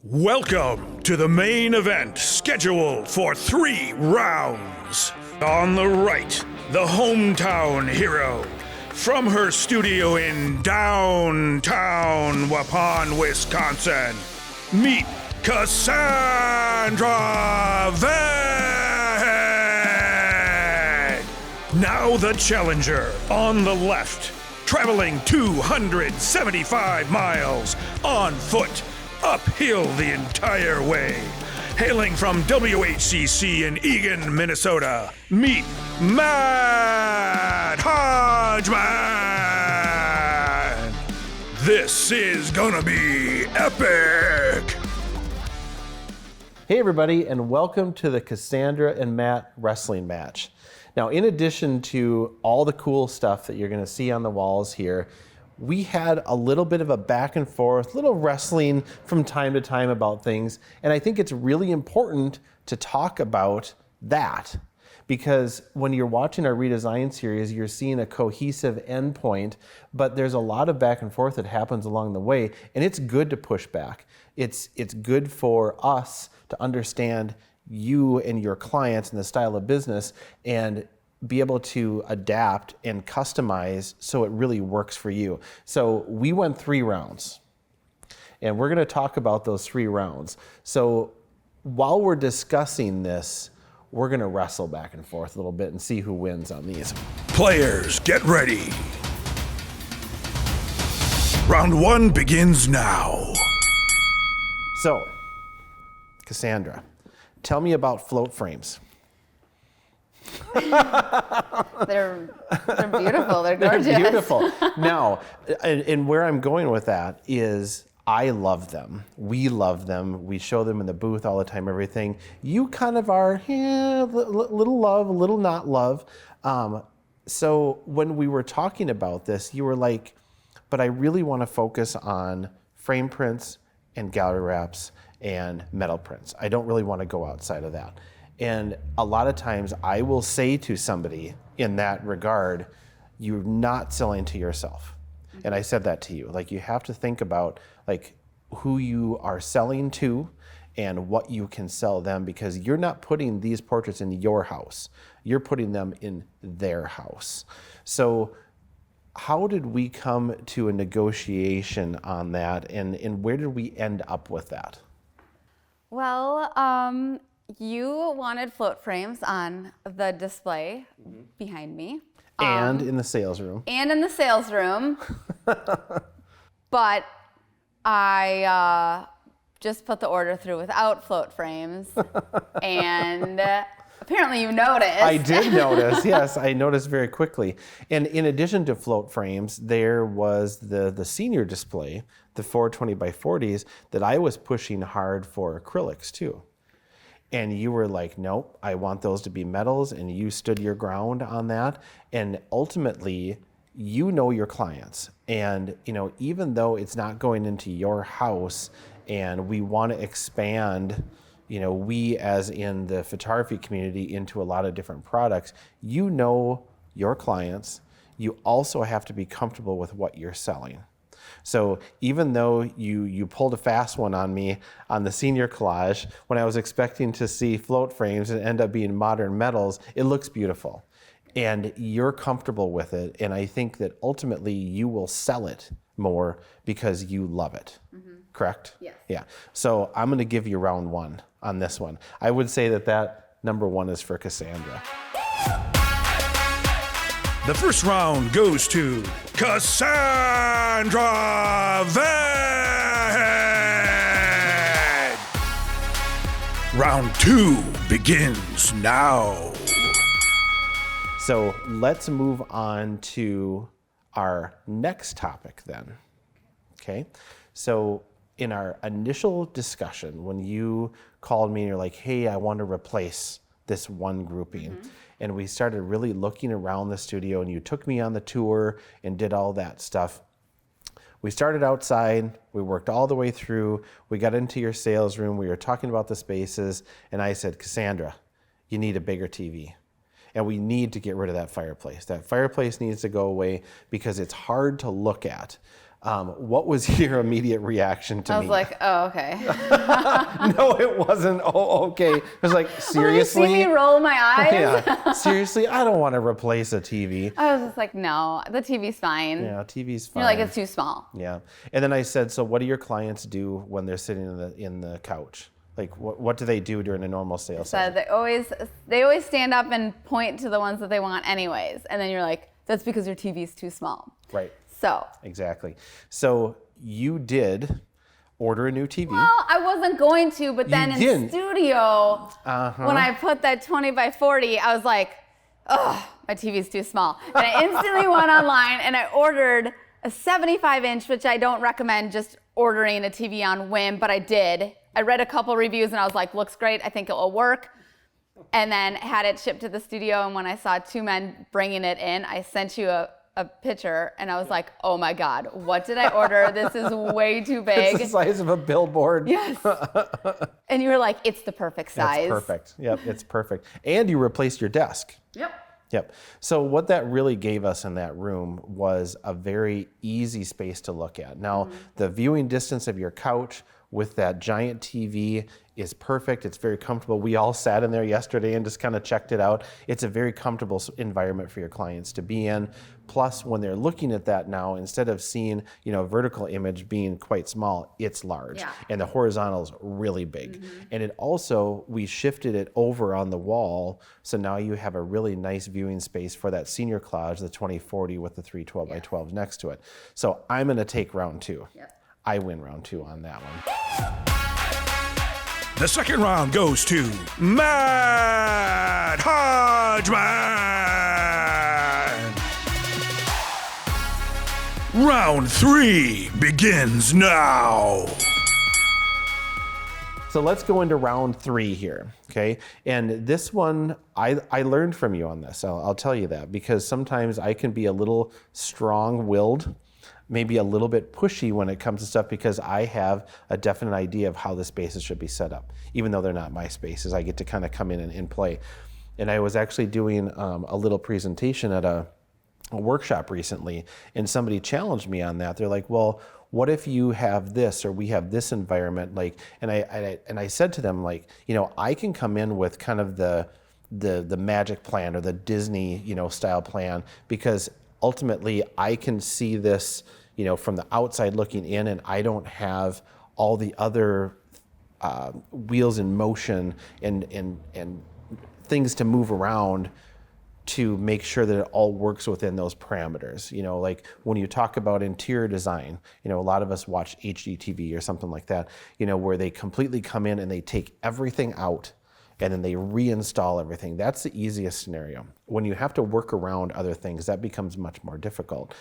Welcome to the main event, scheduled for 3 rounds. On the right, the hometown hero. From her studio in downtown Waupun, Wisconsin, meet Cassandra Veg. Now the challenger on the left, traveling 275 miles on foot, uphill the entire way. Hailing from Whcc in Eagan, Minnesota, meet Matt Hodgman. This is gonna be epic. Hey everybody, and welcome to the Cassandra and Matt wrestling match. Now, in addition to all the cool stuff that you're gonna see on the walls here, we had a little bit of a back and forth, little wrestling from time to time about things. And I think it's really important to talk about that, because when you're watching our redesign series, you're seeing a cohesive endpoint, but there's a lot of back and forth that happens along the way. And it's good to push back. It's good for us to understand you and your clients and the style of business and be able to adapt and customize so it really works for you. So we went 3 rounds, and we're gonna talk about those 3 rounds. So while we're discussing this, we're gonna wrestle back and forth a little bit and see who wins on these. Players, get ready. Round 1 begins now. So, Cassandra, tell me about float frames. They're beautiful. They're gorgeous. They're beautiful. Now, and where I'm going with that is I love them. We love them. We show them in the booth all the time, everything. You kind of are, little love, a little not love. So when we were talking about this, you were like, but I really want to focus on frame prints and gallery wraps and metal prints. I don't really want to go outside of that. And a lot of times I will say to somebody in that regard, you're not selling to yourself. And I said that to you. Like, you have to think about like who you are selling to and what you can sell them, because you're not putting these portraits in your house. You're putting them in their house. So how did we come to a negotiation on that, and where did we end up with that? Well, you wanted float frames on the display behind me. And in the sales room. And in the sales room. But I just put the order through without float frames. And apparently you noticed. I did notice, yes, I noticed very quickly. And in addition to float frames, there was the senior display, the 420 by 40s, that I was pushing hard for acrylics too. And you were like, nope, I want those to be metals, and you stood your ground on that. And ultimately, you know your clients. And even though it's not going into your house and we want to expand, we as in the photography community, into a lot of different products, you know your clients. You also have to be comfortable with what you're selling. So even though you pulled a fast one on me on the senior collage, when I was expecting to see float frames and end up being modern metals, it looks beautiful. And you're comfortable with it. And I think that ultimately you will sell it more because you love it. Mm-hmm. Correct? Yes. Yeah. So I'm going to give you round 1 on this one. I would say that number 1 is for Cassandra. The first round goes to Cassandra Veg. Round 2 begins now. So let's move on to our next topic then. Okay. So in our initial discussion, when you called me and you're like, hey, I want to replace this one grouping. Mm-hmm. And we started really looking around the studio, and you took me on the tour and did all that stuff. We started outside, we worked all the way through, we got into your sales room, we were talking about the spaces, and I said, Cassandra, you need a bigger TV. And we need to get rid of that fireplace. That fireplace needs to go away because it's hard to look at. What was your immediate reaction to me? I was like, oh, okay. No, it wasn't. Oh, okay. It was like, seriously? You see me roll my eyes? Yeah. Seriously, I don't want to replace a TV. I was just like, no, the TV's fine. Yeah, TV's fine. You're like, it's too small. Yeah. And then I said, so what do your clients do when they're sitting in the couch? Like, what do they do during a normal sales So session? they always stand up and point to the ones that they want anyways. And then you're like, that's because your TV's too small. Right. So. Exactly. So you did order a new TV. Well, I wasn't going to, but then in studio, when I put that 20 by 40, I was like, oh, my TV's too small. And I instantly went online and I ordered a 75-inch, which I don't recommend just ordering a TV on whim, but I did. I read a couple reviews and I was like, looks great. I think it will work. And then had it shipped to the studio. And when I saw two men bringing it in, I sent you a picture and I was like, oh my God, what did I order? This is way too big. It's the size of a billboard. Yes. And you were like, it's the perfect size. It's perfect. Yep, it's perfect. And you replaced your desk. Yep. So what that really gave us in that room was a very easy space to look at. Now, the viewing distance of your couch with that giant TV is perfect. It's very comfortable. We all sat in there yesterday and just kind of checked it out. It's a very comfortable environment for your clients to be in. Plus, when they're looking at that now, instead of seeing, a vertical image being quite small, it's large. Yeah. And the horizontal is really big. And it also, we shifted it over on the wall. So now you have a really nice viewing space for that senior closet, the 2040 with the 3 12 by 12s next to it. So I'm going to take round 2. Yep. I win round 2 on that one. The second round goes to Matt Hodgman. Round 3 begins now. So let's go into round 3 here, okay? And this one, I learned from you on this. I'll tell you that, because sometimes I can be a little strong-willed, maybe a little bit pushy when it comes to stuff, because I have a definite idea of how the spaces should be set up. Even though they're not my spaces, I get to kind of come in and play. And I was actually doing a little presentation at a workshop recently, and somebody challenged me on that. They're like, well, what if you have this, or we have this environment? Like, and I said to them, like, I can come in with kind of the magic plan or the Disney, style plan, because ultimately I can see this, from the outside looking in, and I don't have all the other wheels in motion and things to move around to make sure that it all works within those parameters. Like when you talk about interior design, a lot of us watch HGTV or something like that, where they completely come in and they take everything out and then they reinstall everything. That's the easiest scenario. When you have to work around other things, that becomes much more difficult.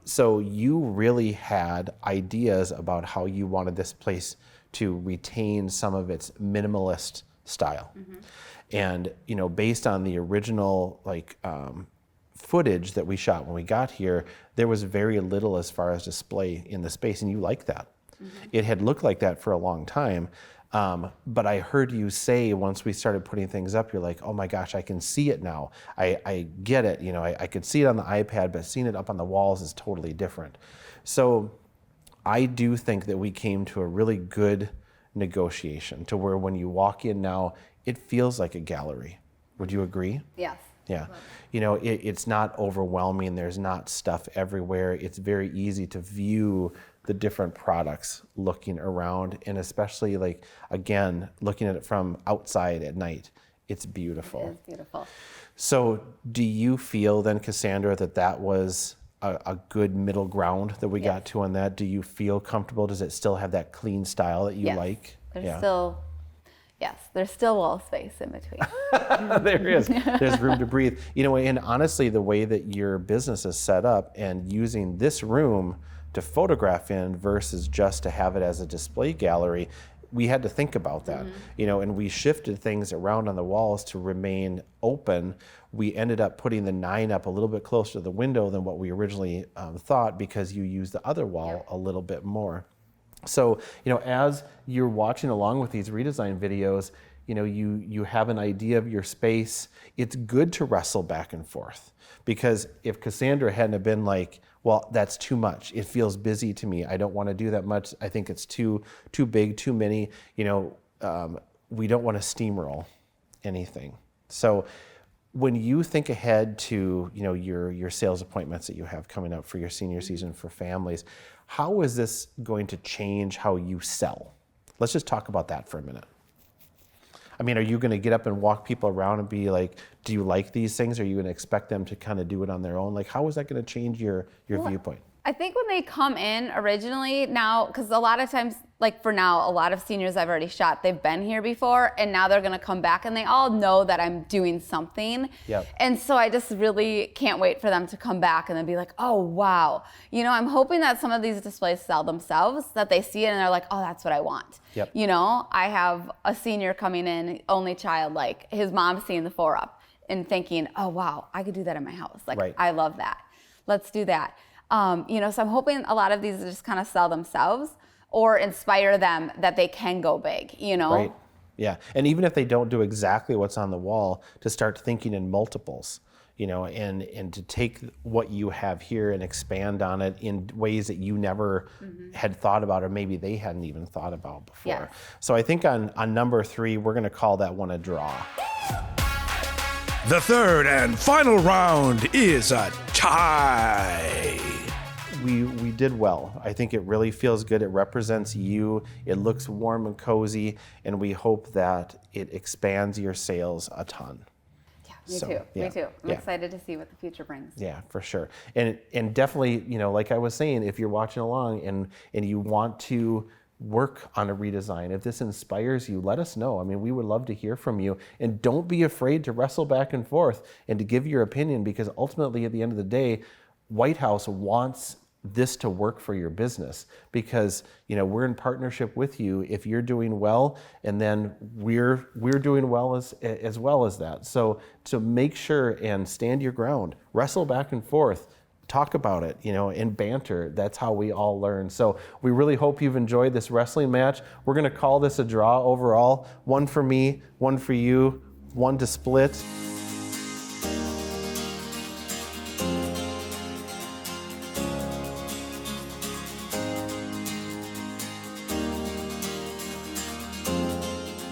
So you really had ideas about how you wanted this place to retain some of its minimalist style. And, based on the original footage that we shot when we got here, there was very little as far as display in the space, and you liked that. It had looked like that for a long time, but I heard you say once we started putting things up, you're like, oh my gosh, I can see it now. I get it. I could see it on the iPad, but seeing it up on the walls is totally different. So I do think that we came to a really good negotiation to where when you walk in now, it feels like a gallery. Would you agree? Yes. Yeah. It's not overwhelming. There's not stuff everywhere. It's very easy to view the different products looking around, and especially again, looking at it from outside at night. It's beautiful. It is beautiful. So do you feel then, Cassandra, that was a good middle ground that we got to on that? Do you feel comfortable? Does it still have that clean style that you like? There's still wall space in between. There is. There's room to breathe. And honestly, the way that your business is set up and using this room to photograph in versus just to have it as a display gallery, we had to think about that, and we shifted things around on the walls to remain open. We ended up putting the 9 up a little bit closer to the window than what we originally thought, because you used the other wall a little bit more. So, as you're watching along with these redesign videos, you have an idea of your space. It's good to wrestle back and forth, because if Cassandra hadn't have been like, well, that's too much. It feels busy to me. I don't want to do that much. I think it's too big, too many. We don't want to steamroll anything. So when you think ahead to your sales appointments that you have coming up for your senior season for families, how is this going to change how you sell? Let's just talk about that for a minute. I mean, are you going to get up and walk people around and be like, do you like these things? Are you going to expect them to kind of do it on their own? Like, how is that going to change your viewpoint? I think when they come in originally now, because a lot of times, like for now, a lot of seniors I've already shot, they've been here before, and now they're going to come back, and they all know that I'm doing something. Yep. And so I just really can't wait for them to come back and then be like, oh, wow. I'm hoping that some of these displays sell themselves, that they see it and they're like, oh, that's what I want. Yep. I have a senior coming in, only child, like his mom's seeing the 4-Up and thinking, oh, wow, I could do that in my house. Like, right. I love that. Let's do that. So I'm hoping a lot of these just kind of sell themselves or inspire them that they can go big, Right. Yeah. And even if they don't do exactly what's on the wall, to start thinking in multiples, and to take what you have here and expand on it in ways that you never had thought about, or maybe they hadn't even thought about before. Yes. So I think on number 3, we're going to call that one a draw. The third and final round is a tie. We did well. I think it really feels good. It represents you. It looks warm and cozy, and we hope that it expands your sales a ton. Yeah, me too. I'm excited to see what the future brings. Yeah, for sure. And definitely, like I was saying, if you're watching along and you want to work on a redesign, if this inspires you, let us know. I mean, we would love to hear from you. And don't be afraid to wrestle back and forth and to give your opinion, because ultimately at the end of the day, White House wants this to work for your business, because we're in partnership with you if you're doing well, and then we're doing well as well as that. So make sure and stand your ground, wrestle back and forth, talk about it, and banter. That's how we all learn. So we really hope you've enjoyed this wrestling match. We're going to call this a draw overall. 1 for me, 1 for you, 1 to split.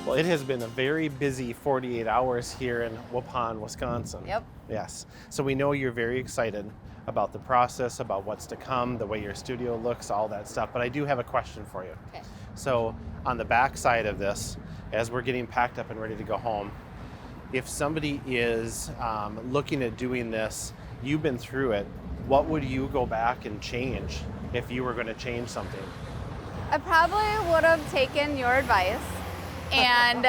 Well, it has been a very busy 48 hours here in Waupun, Wisconsin. Yep. Yes. So we know you're very excited about the process, about what's to come, the way your studio looks, all that stuff. But I do have a question for you. Okay. So on the back side of this, as we're getting packed up and ready to go home, if somebody is looking at doing this, you've been through it, what would you go back and change if you were going to change something? I probably would have taken your advice and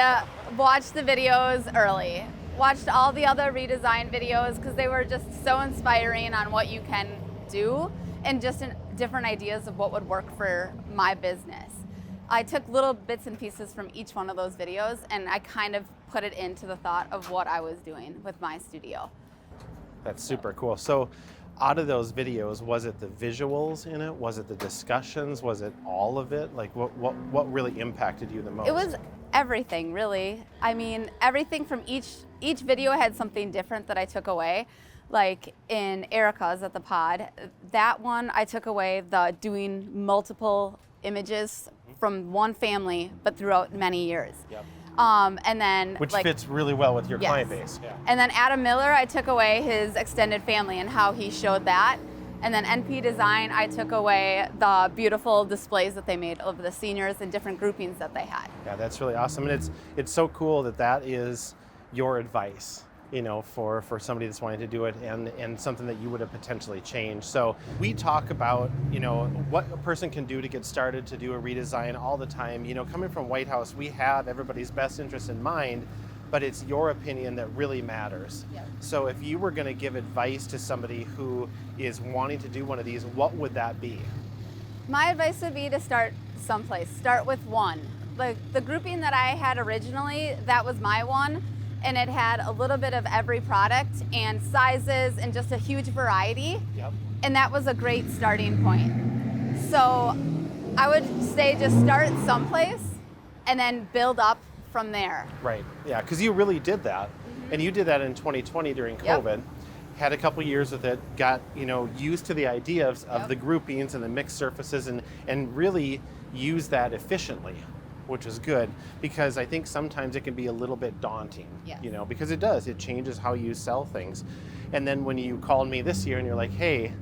watched the videos early. Watched all the other redesign videos, because they were just so inspiring on what you can do and just different ideas of what would work for my business. I took little bits and pieces from each one of those videos, and I kind of put it into the thought of what I was doing with my studio. That's super cool. So out of those videos, was it the visuals in it? Was it the discussions? Was it all of it? Like what really impacted you the most? It was everything, really. I mean, everything from each video had something different that I took away. Like in Erica's at the pod, that one I took away the doing multiple images from one family, but throughout many years. Yep. And then which fits really well with your client base. Yeah. And then Adam Miller, I took away his extended family and how he showed that. And then NP Design, I took away the beautiful displays that they made of the seniors and different groupings that they had. Yeah, that's really awesome. And it's so cool that is your advice, for somebody that's wanting to do it, and something that you would have potentially changed. So we talk about, what a person can do to get started to do a redesign all the time. Coming from White House, we have everybody's best interest in mind, but it's your opinion that really matters. Yep. So if you were going to give advice to somebody who is wanting to do one of these, what would that be? My advice would be to start someplace. Start with one. Like the grouping that I had originally, that was my one, and it had a little bit of every product and sizes and just a huge variety. Yep. And that was a great starting point. So I would say just start someplace and then build up from there. Right. Yeah, because you really did that. And you did that in 2020 during COVID. Yep. had a couple years with it, got used to the idea of the groupings and the mixed surfaces, and really use that efficiently, which is good, because I think sometimes it can be a little bit daunting, because it changes how you sell things. And then when you called me this year and you're like, hey,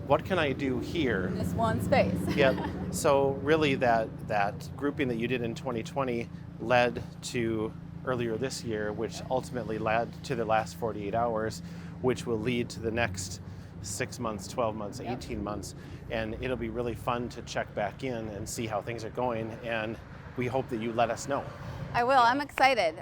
what can I do here? In this one space. So really that grouping that you did in 2020 led to earlier this year, which ultimately led to the last 48 hours, which will lead to the next 6 months, 12 months, 18 months. And it'll be really fun to check back in and see how things are going. And we hope that you let us know. I will. I'm excited.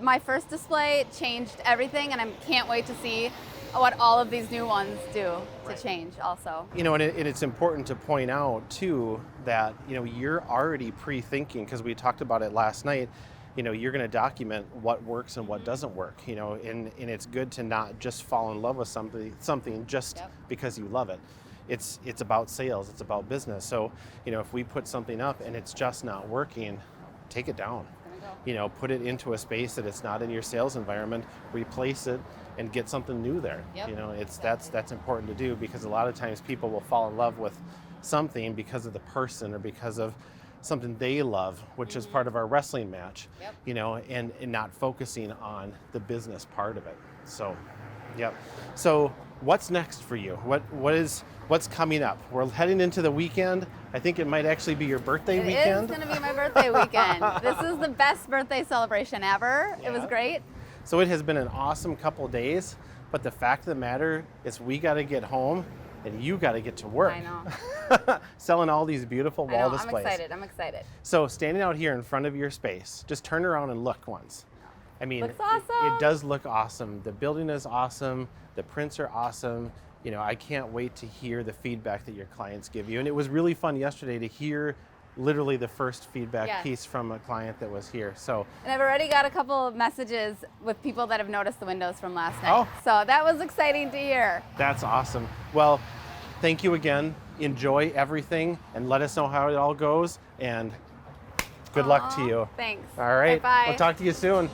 My first display changed everything, and I can't wait to see what all of these new ones do to change also. And it's important to point out too that you're already pre-thinking, because we talked about it last night. You're going to document what works and what doesn't work, and it's good to not just fall in love with something just because you love it. It's about sales, it's about business. So, if we put something up and it's just not working, take it down. Put it into a space that it's not in your sales environment, replace it and get something new there. That's important to do, because a lot of times people will fall in love with something because of the person or because of something they love, which is part of our wrestling match, and not focusing on the business part of it. So, So what's next for you? What's coming up? We're heading into the weekend. I think it might actually be your birthday weekend. It is going to be my birthday weekend. This is the best birthday celebration ever. It was great. So it has been an awesome couple of days, but the fact of the matter is we got to get home and you got to get to work. I know. Selling all these beautiful wall displays. I'm excited. So standing out here in front of your space, just turn around and look once. I mean, looks awesome. It does look awesome. The building is awesome. The prints are awesome. I can't wait to hear the feedback that your clients give you. And it was really fun yesterday to hear literally the first feedback piece from a client that was here. So, and I've already got a couple of messages with people that have noticed the windows from last night. So that was exciting to hear. That's awesome. Well, thank you again. Enjoy everything and let us know how it all goes. And good luck to you. Thanks. All right. Bye-bye. We'll talk to you soon.